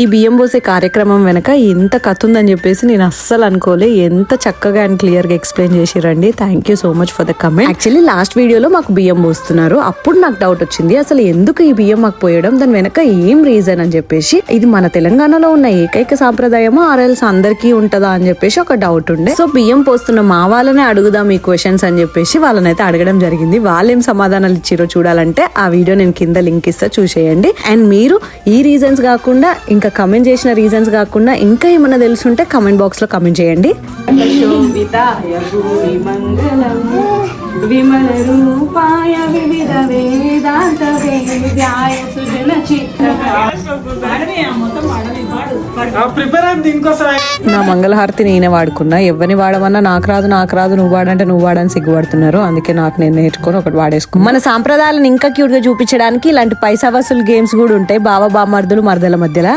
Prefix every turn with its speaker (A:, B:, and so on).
A: ఈ బియ్యం పోసే కార్యక్రమం వెనక ఎంత కథ ఉందని చెప్పేసి నేను అస్సలు అనుకోలే. ఎంత చక్కగా అండ్ క్లియర్ గా ఎక్స్ప్లెయిన్ చేసిరండి. Thank you so much for the comment. Actually last వీడియోలో మాకు బియ్యం పోస్తున్నారు, అప్పుడు నాకు డౌట్ వచ్చింది అసలు ఎందుకు ఈ బియ్యం మాకు పోయడం, దాని వెనక ఏం రీజన్ అని చెప్పేసి. ఇది మన తెలంగాణలో ఉన్న ఏకైక సాంప్రదాయమా ఆర్ఎల్స్ అందరికీ ఉంటదా అని చెప్పేసి ఒక డౌట్ ఉండే. సో బియ్యం పోస్తున్న మా వాళ్ళనే అడుగుదాం ఈ క్వశ్చన్స్ అని చెప్పేసి వాళ్ళనైతే అడగడం జరిగింది. వాళ్ళేం సమాధానాలు ఇచ్చిరో చూడాలంటే ఆ వీడియో నేను కింద లింక్ ఇస్తా, చూసేయండి. అండ్ మీరు ఈ రీజన్స్ కాకుండా ఇంకా కమెంట్ చేసిన రీజన్స్ కాకుండా ఇంకా ఏమన్నా తెలుసుంటే కమెంట్ బాక్స్ లో కమెంట్ చేయండి. విమల రూపాయ వివిధ వేదాంత వేద్యాయ సుజన నా మంగళహారతి నేనే వాడుకున్నా. ఎవరిని వాడమన్నా నాకు రాదు నువ్వు వాడంటే నువ్వు వాడని సిగ్గుపడుతున్నారు. అందుకే నాకు నేను నేర్చుకొని ఒకటి వాడేసుకున్నాను. మన సాంప్రదాయాలను ఇంకా క్యూట్ గా చూపించడానికి ఇలాంటి పైసా వసూలు గేమ్స్ కూడా ఉంటాయి బావ బామర్దులు మరదల మధ్యలో.